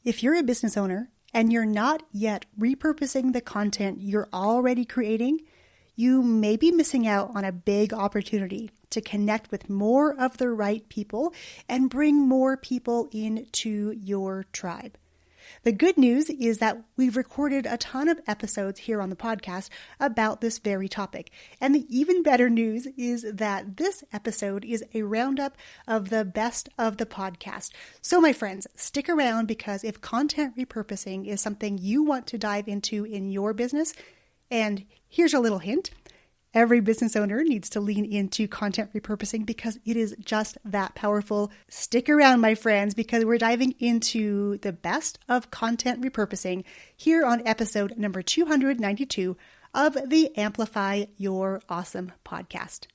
If you're a business owner and you're not yet repurposing the content you're already creating, you may be missing out on a big opportunity to connect with more of the right people and bring more people into your tribe. The good news is that we've recorded a ton of episodes here on the podcast about this very topic. And the even better news is that this episode is a roundup of the best of the podcast. So my friends, stick around, because if content repurposing is something you want to dive into in your business, and here's a little hint, every business owner needs to lean into content repurposing because it is just that powerful. Stick around, my friends, because we're diving into the best of content repurposing here on episode number 292 of the Amplify Your Awesome podcast.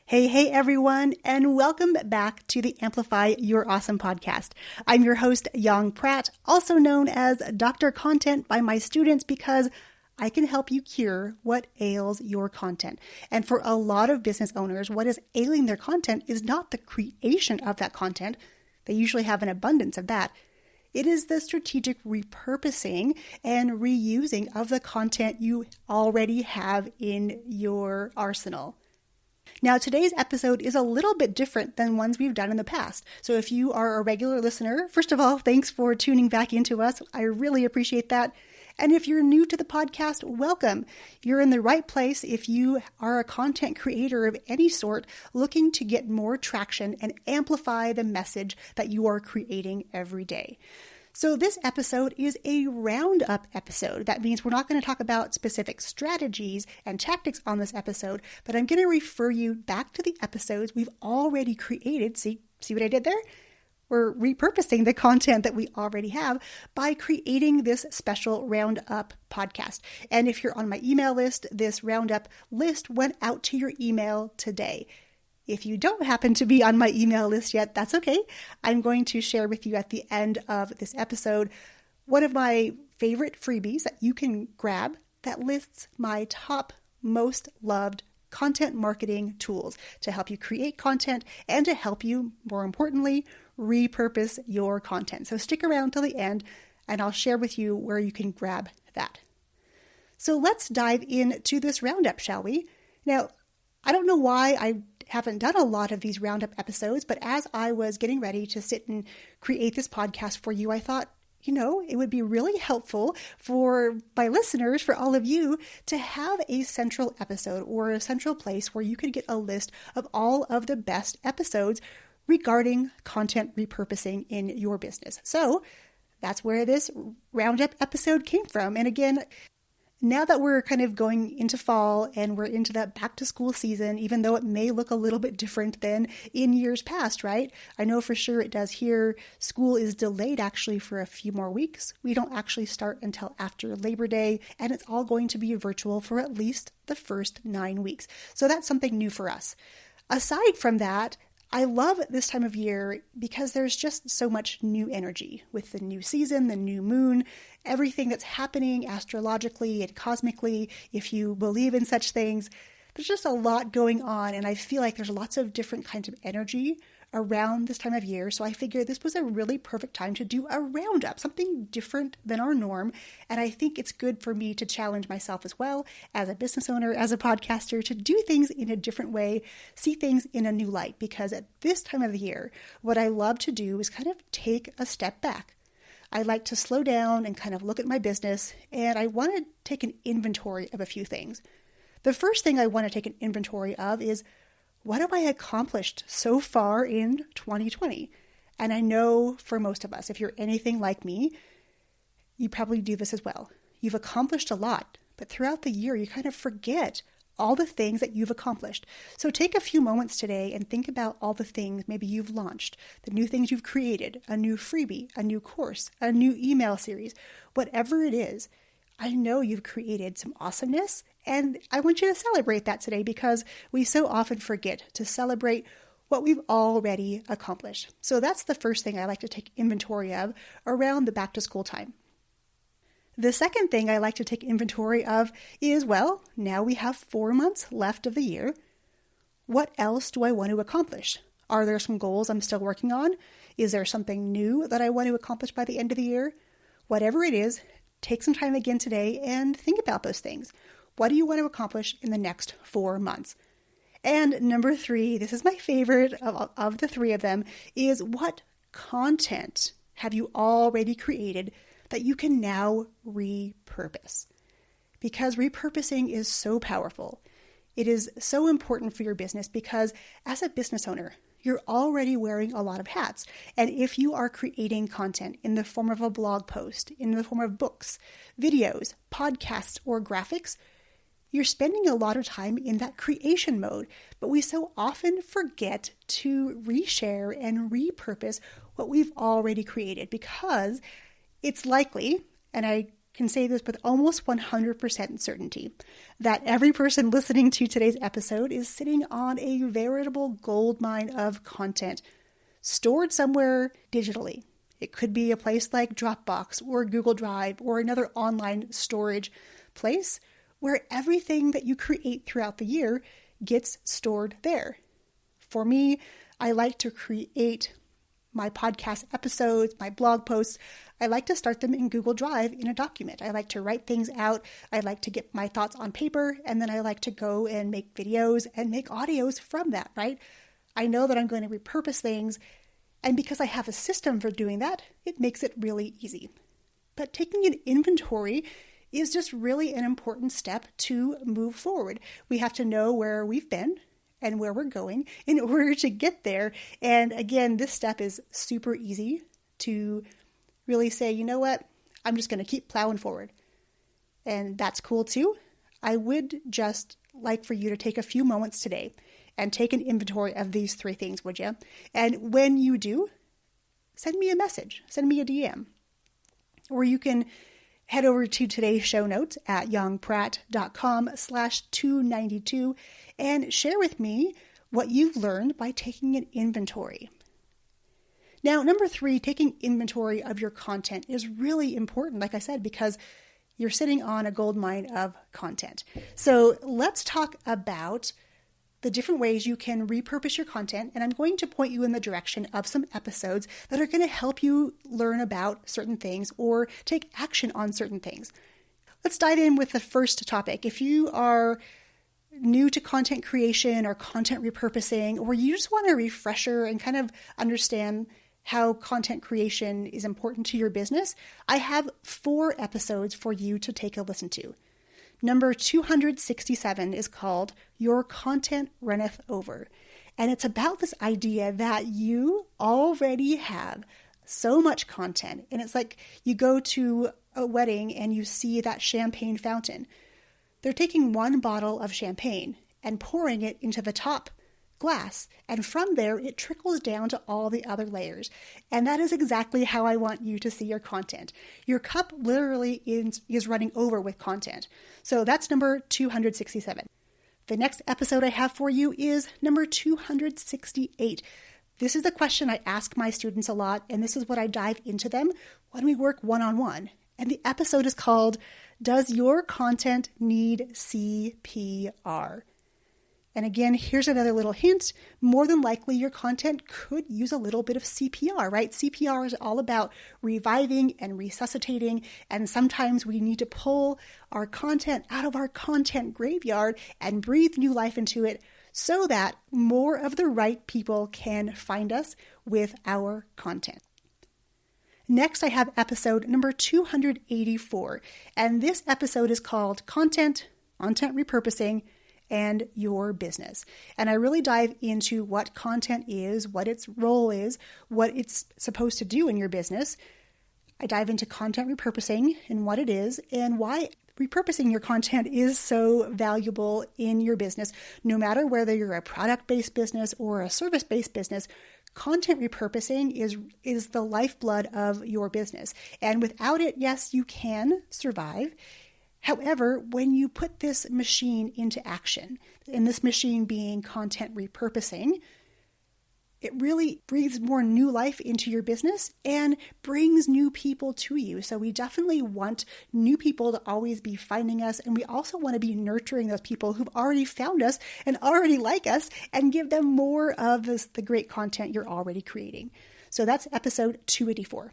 Hey everyone, and welcome back to the Amplify Your Awesome podcast. I'm your host, Yong Pratt, also known as Dr. Content by my students, because I can help you cure what ails your content. And for a lot of business owners, what is ailing their content is not the creation of that content. They usually have an abundance of that. It is the strategic repurposing and reusing of the content you already have in your arsenal. Now, today's episode is a little bit different than ones we've done in the past. So if you are a regular listener, first of all, thanks for tuning back into us. I really appreciate that. And if you're new to the podcast, welcome. You're in the right place if you are a content creator of any sort looking to get more traction and amplify the message that you are creating every day. So this episode is a roundup episode. That means we're not going to talk about specific strategies and tactics on this episode, but I'm going to refer you back to the episodes we've already created. See what I did there? We're repurposing the content that we already have by creating this special Roundup podcast. And if you're on my email list, this Roundup list went out to your email today. If you don't happen to be on my email list yet, that's okay. I'm going to share with you at the end of this episode one of my favorite freebies that you can grab that lists my top most loved content marketing tools to help you create content and to help you, more importantly, repurpose your content. So stick around till the end and I'll share with you where you can grab that. So let's dive into this roundup, shall we? Now, I don't know why I haven't done a lot of these roundup episodes, but as I was getting ready to sit and create this podcast for you, I thought, it would be really helpful for my listeners, for all of you, to have a central episode or a central place where you could get a list of all of the best episodes regarding content repurposing in your business. So that's where this roundup episode came from. And again, now that we're kind of going into fall and we're into that back to school season, even though it may look a little bit different than in years past, right? I know for sure it does here. School is delayed actually for a few more weeks. We don't actually start until after Labor Day, and it's all going to be virtual for at least the first 9 weeks. So that's something new for us. Aside from that, I love this time of year because there's just so much new energy with the new season, the new moon, everything that's happening astrologically and cosmically, if you believe in such things. There's just a lot going on, and I feel like there's lots of different kinds of energy around this time of year. So I figured this was a really perfect time to do a roundup, something different than our norm. And I think it's good for me to challenge myself as well as a business owner, as a podcaster, to do things in a different way, see things in a new light. Because at this time of the year, what I love to do is kind of take a step back. I like to slow down and kind of look at my business, and I want to take an inventory of a few things. The first thing I want to take an inventory of is, what have I accomplished so far in 2020? And I know for most of us, if you're anything like me, you probably do this as well. You've accomplished a lot, but throughout the year, you kind of forget all the things that you've accomplished. So take a few moments today and think about all the things maybe you've launched, the new things you've created, a new freebie, a new course, a new email series, whatever it is. I know you've created some awesomeness, and I want you to celebrate that today because we so often forget to celebrate what we've already accomplished. So that's the first thing I like to take inventory of around the back to school time. The second thing I like to take inventory of is, well, now we have 4 months left of the year. What else do I want to accomplish? Are there some goals I'm still working on? Is there something new that I want to accomplish by the end of the year? Whatever it is, take some time again today and think about those things. What do you want to accomplish in the next 4 months? And number 3, this is my favorite of the 3 of them, is what content have you already created that you can now repurpose? Because repurposing is so powerful. It is so important for your business because as a business owner, you're already wearing a lot of hats. And if you are creating content in the form of a blog post, in the form of books, videos, podcasts, or graphics, you're spending a lot of time in that creation mode. But we so often forget to reshare and repurpose what we've already created because it's likely, and I can say this with almost 100% certainty, that every person listening to today's episode is sitting on a veritable goldmine of content stored somewhere digitally. It could be a place like Dropbox or Google Drive or another online storage place where everything that you create throughout the year gets stored there. For me, I like to create my podcast episodes, my blog posts. I like to start them in Google Drive in a document. I like to write things out. I like to get my thoughts on paper, and then I like to go and make videos and make audios from that, right? I know that I'm going to repurpose things, and because I have a system for doing that, it makes it really easy. But taking an inventory is just really an important step to move forward. We have to know where we've been and where we're going in order to get there. And again, this step is super easy to really say, you know what, I'm just going to keep plowing forward. And that's cool too. I would just like for you to take a few moments today and take an inventory of these 3 things, would you? And when you do, send me a message, send me a DM. Or you can head over to today's show notes at yongpratt.com/292 and share with me what you've learned by taking an inventory. Now, number 3, taking inventory of your content is really important, like I said, because you're sitting on a gold mine of content. So let's talk about the different ways you can repurpose your content, and I'm going to point you in the direction of some episodes that are going to help you learn about certain things or take action on certain things. Let's dive in with the first topic. If you are new to content creation or content repurposing, or you just want a refresher and kind of understand how content creation is important to your business, I have 4 episodes for you to take a listen to. Number 267 is called Your Content Runneth Over. And it's about this idea that you already have so much content. And it's like you go to a wedding and you see that champagne fountain. They're taking one bottle of champagne and pouring it into the top glass. And from there, it trickles down to all the other layers. And that is exactly how I want you to see your content. Your cup literally is running over with content. So that's number 267. The next episode I have for you is number 268. This is the question I ask my students a lot, and this is what I dive into them when we work one-on-one. And the episode is called, Does Your Content Need CPR? And again, here's another little hint. More than likely, your content could use a little bit of CPR, right? CPR is all about reviving and resuscitating. And sometimes we need to pull our content out of our content graveyard and breathe new life into it so that more of the right people can find us with our content. Next, I have episode number 284. And this episode is called Content Repurposing, and Your Business. And I really dive into what content is, what its role is, what it's supposed to do in your business. I dive into content repurposing and what it is and why repurposing your content is so valuable in your business. No matter whether you're a product-based business or a service-based business, content repurposing is the lifeblood of your business. And without it, yes, you can survive. However, when you put this machine into action, and this machine being content repurposing, it really breathes more new life into your business and brings new people to you. So we definitely want new people to always be finding us. And we also want to be nurturing those people who've already found us and already like us and give them more of the great content you're already creating. So that's episode 284.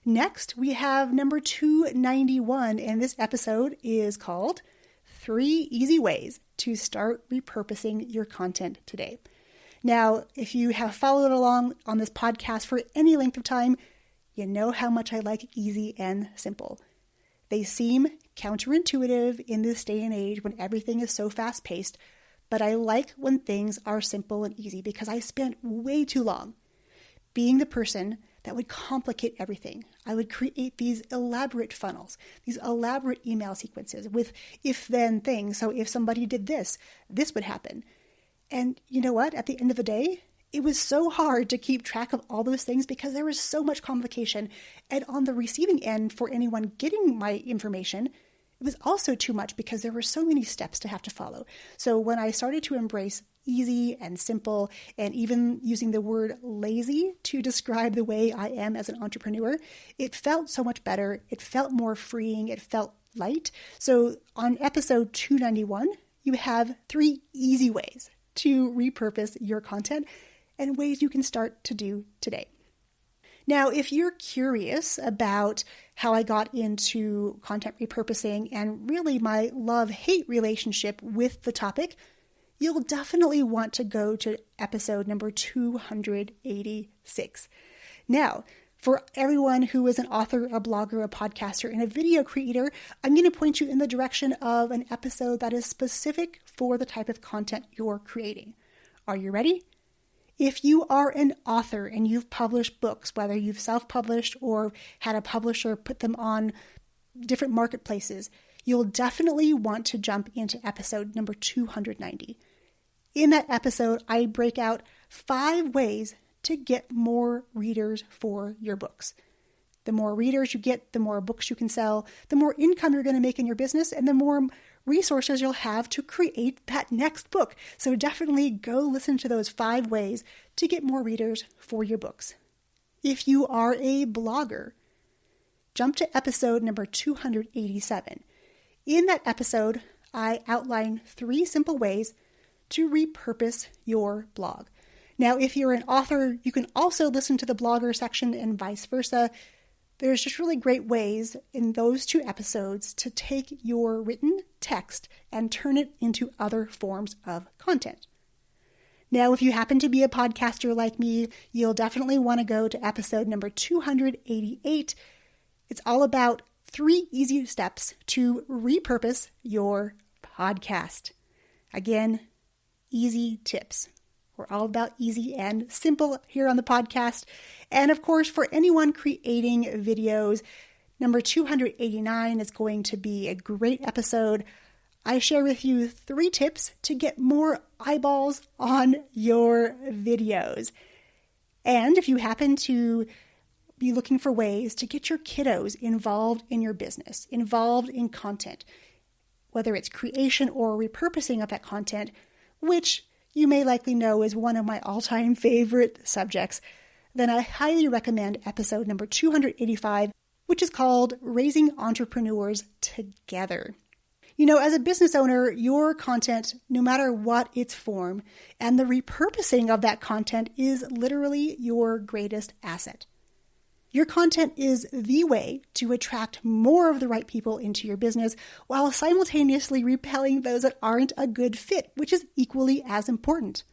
Next, we have number 291, and this episode is called 3 Easy Ways to Start Repurposing Your Content Today. Now, if you have followed along on this podcast for any length of time, you know how much I like easy and simple. They seem counterintuitive in this day and age when everything is so fast-paced, but I like when things are simple and easy because I spent way too long being the person that would complicate everything. I would create these elaborate funnels, these elaborate email sequences with if-then things. So if somebody did this, this would happen. And you know what? At the end of the day, it was so hard to keep track of all those things because there was so much complication. And on the receiving end, for anyone getting my information, it was also too much because there were so many steps to have to follow. So when I started to embrace easy and simple, and even using the word lazy to describe the way I am as an entrepreneur, it felt so much better. It felt more freeing. It felt light. So on episode 291, you have 3 easy ways to repurpose your content and ways you can start to do today. Now, if you're curious about how I got into content repurposing and really my love-hate relationship with the topic, you'll definitely want to go to episode number 286. Now, for everyone who is an author, a blogger, a podcaster, and a video creator, I'm going to point you in the direction of an episode that is specific for the type of content you're creating. Are you ready? If you are an author and you've published books, whether you've self-published or had a publisher put them on different marketplaces, you'll definitely want to jump into episode number 290. In that episode, I break out 5 ways to get more readers for your books. The more readers you get, the more books you can sell, the more income you're going to make in your business, and the more resources you'll have to create that next book. So definitely go listen to those 5 ways to get more readers for your books. If you are a blogger, jump to episode number 287. In that episode, I outline 3 simple ways to repurpose your blog. Now, if you're an author, you can also listen to the blogger section and vice versa. There's just really great ways in those 2 episodes to take your written text and turn it into other forms of content. Now, if you happen to be a podcaster like me, you'll definitely want to go to episode number 288. It's all about 3 easy steps to repurpose your podcast. Again, easy tips. We're all about easy and simple here on the podcast. And of course, for anyone creating videos, number 289 is going to be a great episode. I share with you 3 tips to get more eyeballs on your videos. And if you happen to be looking for ways to get your kiddos involved in your business, involved in content, whether it's creation or repurposing of that content, which you may likely know is one of my all-time favorite subjects, then I highly recommend episode number 285, which is called Raising Entrepreneurs Together. You know, as a business owner, your content, no matter what its form, and the repurposing of that content is literally your greatest asset. Your content is the way to attract more of the right people into your business while simultaneously repelling those that aren't a good fit, which is equally as important.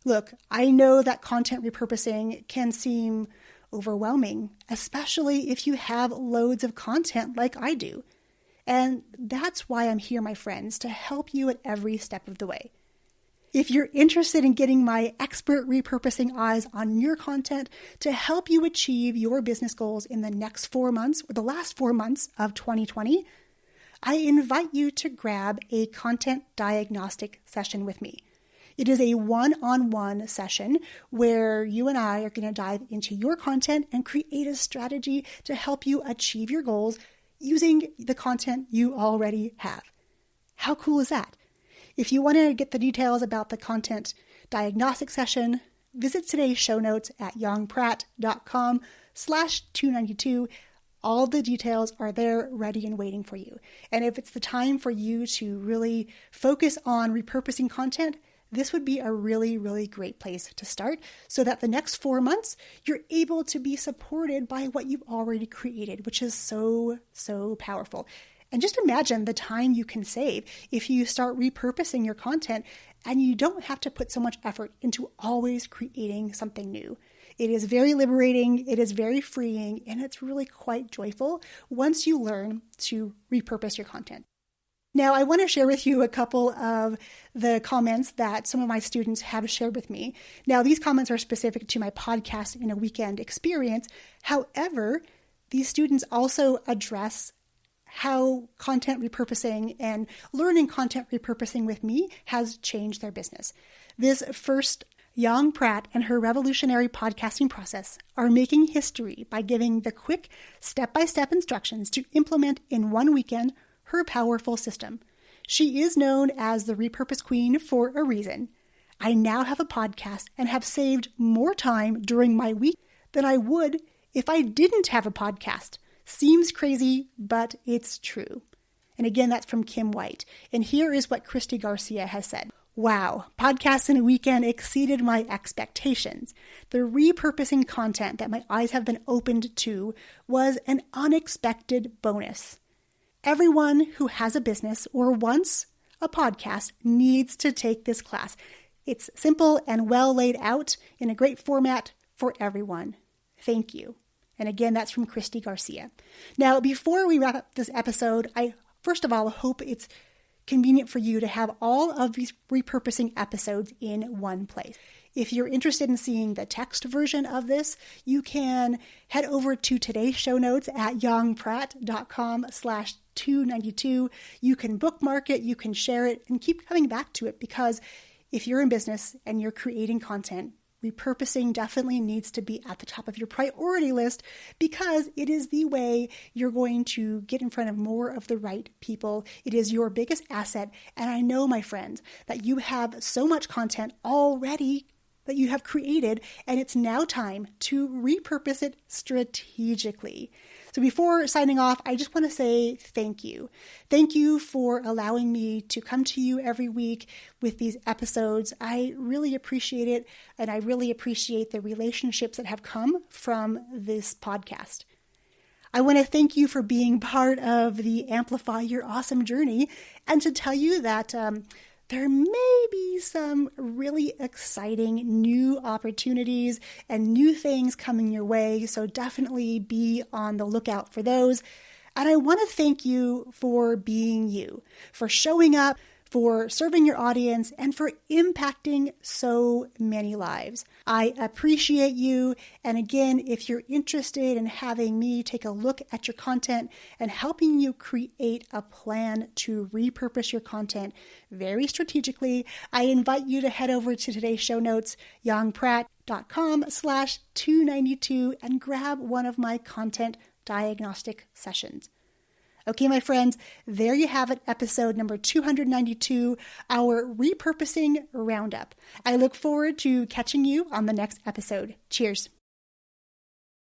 Look, I know that content repurposing can seem overwhelming, especially if you have loads of content like I do. And that's why I'm here, my friends, to help you at every step of the way. If you're interested in getting my expert repurposing eyes on your content to help you achieve your business goals in the next 4 months or the last 4 months of 2020, I invite you to grab a Content Diagnostic Session with me. It is a one-on-one session where you and I are going to dive into your content and create a strategy to help you achieve your goals using the content you already have. How cool is that? If you want to get the details about the Content Diagnostic Session, visit today's show notes at yongpratt.com/292. All the details are there ready and waiting for you. And if it's the time for you to really focus on repurposing content, this would be a really, really great place to start so that the next 4 months, you're able to be supported by what you've already created, which is so, so powerful. And just imagine the time you can save if you start repurposing your content and you don't have to put so much effort into always creating something new. It is very liberating, it is very freeing, and it's really quite joyful once you learn to repurpose your content. Now, I want to share with you a couple of the comments that some of my students have shared with me. Now, these comments are specific to my podcast in a weekend experience. However, these students also address how content repurposing and learning content repurposing with me has changed their business. This first, Yong Pratt and her revolutionary podcasting process are making history by giving the quick step-by-step instructions to implement in one weekend her powerful system. She is known as the Repurpose Queen for a reason. I now have a podcast and have saved more time during my week than I would if I didn't have a podcast. Seems crazy, but it's true. And again, that's from Kim White. And here is what Christie Garcia has said. Wow, podcasts in a weekend exceeded my expectations. The repurposing content that my eyes have been opened to was an unexpected bonus. Everyone who has a business or wants a podcast needs to take this class. It's simple and well laid out in a great format for everyone. Thank you. And again, that's from Christie Garcia. Now, before we wrap up this episode, I first of all hope it's convenient for you to have all of these repurposing episodes in one place. If you're interested in seeing the text version of this, you can head over to today's show notes at yongpratt.com/292. You can bookmark it, you can share it, and keep coming back to it, because if you're in business and you're creating content, repurposing definitely needs to be at the top of your priority list, because it is the way you're going to get in front of more of the right people. It is your biggest asset. And I know, my friends, that you have so much content already that you have created, and it's now time to repurpose it strategically. So before signing off, I just want to say thank you. Thank you for allowing me to come to you every week with these episodes. I really appreciate it, and I really appreciate the relationships that have come from this podcast. I want to thank you for being part of the Amplify Your Awesome journey, and to tell you that there may be some really exciting new opportunities and new things coming your way, so definitely be on the lookout for those. And I want to thank you for being you, for showing up, for serving your audience, and for impacting so many lives. I appreciate you. And again, if you're interested in having me take a look at your content and helping you create a plan to repurpose your content very strategically, I invite you to head over to today's show notes, yongpratt.com/292, and grab one of my content diagnostic sessions. Okay, my friends, there you have it, episode number 292, our Repurposing Roundup. I look forward to catching you on the next episode. Cheers.